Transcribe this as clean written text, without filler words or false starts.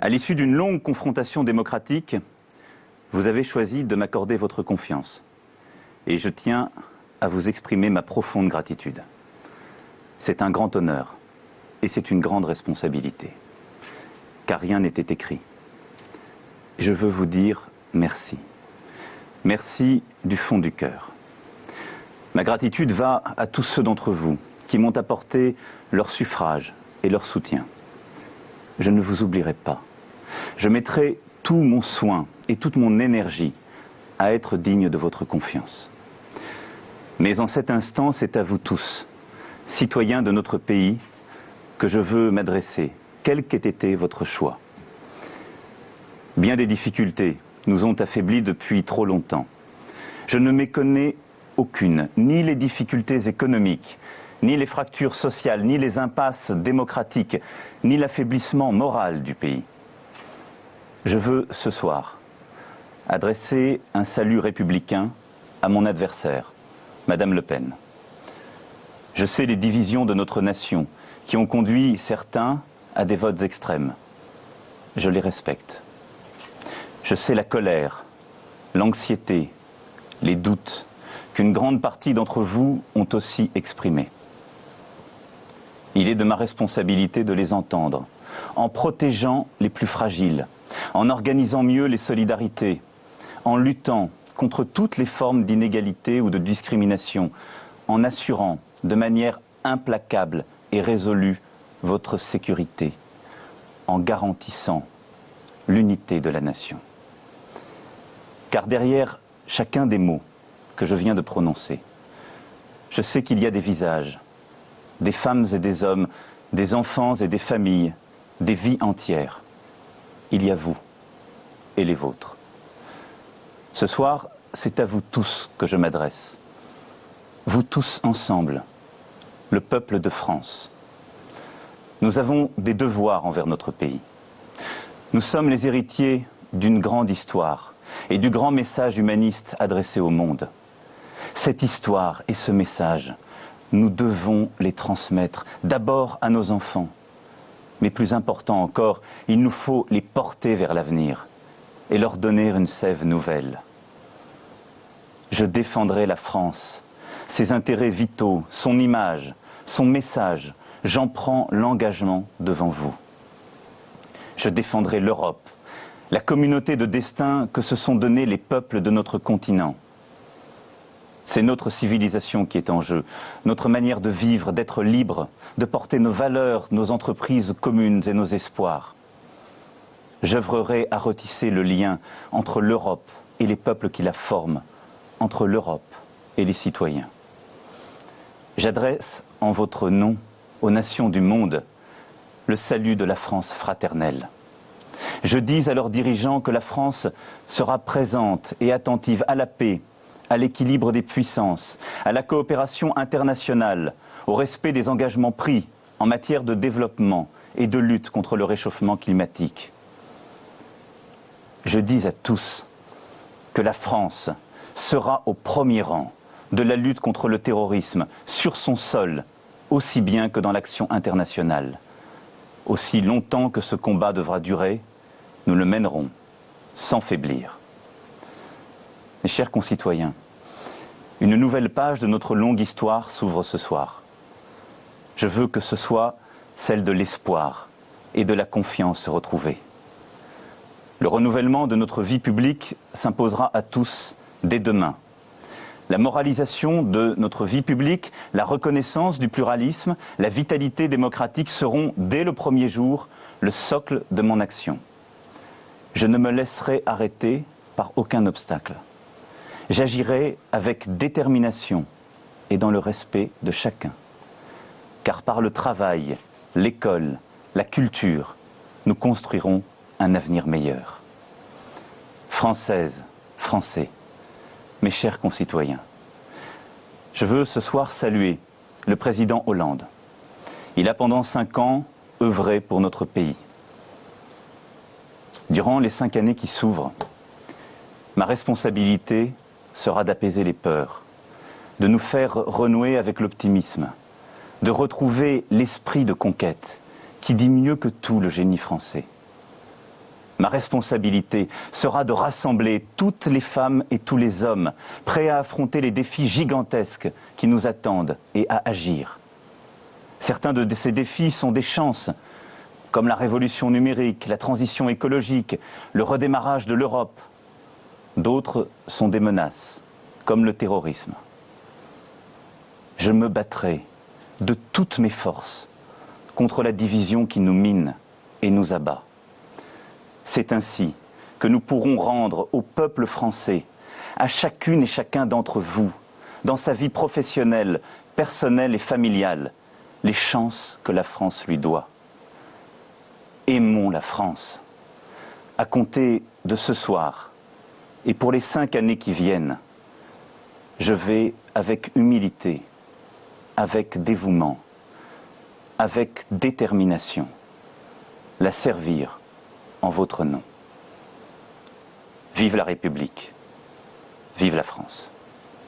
À l'issue d'une longue confrontation démocratique, vous avez choisi de m'accorder votre confiance. Et je tiens à vous exprimer ma profonde gratitude. C'est un grand honneur et c'est une grande responsabilité. Car rien n'était écrit. Je veux vous dire merci. Merci du fond du cœur. Ma gratitude va à tous ceux d'entre vous qui m'ont apporté leur suffrage et leur soutien. Je ne vous oublierai pas. Je mettrai tout mon soin et toute mon énergie à être digne de votre confiance. Mais en cet instant, c'est à vous tous, citoyens de notre pays, que je veux m'adresser, quel qu'ait été votre choix. Bien des difficultés nous ont affaiblis depuis trop longtemps. Je ne méconnais aucune, ni les difficultés économiques, ni les fractures sociales, ni les impasses démocratiques, ni l'affaiblissement moral du pays. Je veux, ce soir, adresser un salut républicain à mon adversaire, Madame Le Pen. Je sais les divisions de notre nation qui ont conduit certains à des votes extrêmes. Je les respecte. Je sais la colère, l'anxiété, les doutes qu'une grande partie d'entre vous ont aussi exprimés. Il est de ma responsabilité de les entendre, en protégeant les plus fragiles, en organisant mieux les solidarités, en luttant contre toutes les formes d'inégalité ou de discrimination, en assurant de manière implacable et résolue votre sécurité, en garantissant l'unité de la nation. Car derrière chacun des mots que je viens de prononcer, je sais qu'il y a des visages, des femmes et des hommes, des enfants et des familles, des vies entières. Il y a vous et les vôtres. Ce soir, c'est à vous tous que je m'adresse. Vous tous ensemble, le peuple de France. Nous avons des devoirs envers notre pays. Nous sommes les héritiers d'une grande histoire et du grand message humaniste adressé au monde. Cette histoire et ce message, nous devons les transmettre d'abord à nos enfants. Mais plus important encore, il nous faut les porter vers l'avenir et leur donner une sève nouvelle. Je défendrai la France, ses intérêts vitaux, son image, son message. J'en prends l'engagement devant vous. Je défendrai l'Europe, la communauté de destin que se sont donnés les peuples de notre continent. C'est notre civilisation qui est en jeu, notre manière de vivre, d'être libre, de porter nos valeurs, nos entreprises communes et nos espoirs. J'œuvrerai à retisser le lien entre l'Europe et les peuples qui la forment, entre l'Europe et les citoyens. J'adresse en votre nom aux nations du monde le salut de la France fraternelle. Je dis à leurs dirigeants que la France sera présente et attentive à la paix, à l'équilibre des puissances, à la coopération internationale, au respect des engagements pris en matière de développement et de lutte contre le réchauffement climatique. Je dis à tous que la France sera au premier rang de la lutte contre le terrorisme sur son sol, aussi bien que dans l'action internationale. Aussi longtemps que ce combat devra durer, nous le mènerons sans faiblir. Mes chers concitoyens, une nouvelle page de notre longue histoire s'ouvre ce soir. Je veux que ce soit celle de l'espoir et de la confiance retrouvée. Le renouvellement de notre vie publique s'imposera à tous dès demain. La moralisation de notre vie publique, la reconnaissance du pluralisme, la vitalité démocratique seront, dès le premier jour, le socle de mon action. Je ne me laisserai arrêter par aucun obstacle. J'agirai avec détermination et dans le respect de chacun. Car par le travail, l'école, la culture, nous construirons un avenir meilleur. Françaises, Français, mes chers concitoyens, je veux ce soir saluer le président Hollande. Il a pendant 5 ans œuvré pour notre pays. Durant les 5 années qui s'ouvrent, ma responsabilité sera d'apaiser les peurs, de nous faire renouer avec l'optimisme, de retrouver l'esprit de conquête qui dit mieux que tout le génie français. Ma responsabilité sera de rassembler toutes les femmes et tous les hommes prêts à affronter les défis gigantesques qui nous attendent et à agir. Certains de ces défis sont des chances, comme la révolution numérique, la transition écologique, le redémarrage de l'Europe. D'autres sont des menaces, comme le terrorisme. Je me battrai de toutes mes forces contre la division qui nous mine et nous abat. C'est ainsi que nous pourrons rendre au peuple français, à chacune et chacun d'entre vous, dans sa vie professionnelle, personnelle et familiale, les chances que la France lui doit. Aimons la France. À compter de ce soir, et pour les 5 années qui viennent, je vais avec humilité, avec dévouement, avec détermination, la servir en votre nom. Vive la République, vive la France.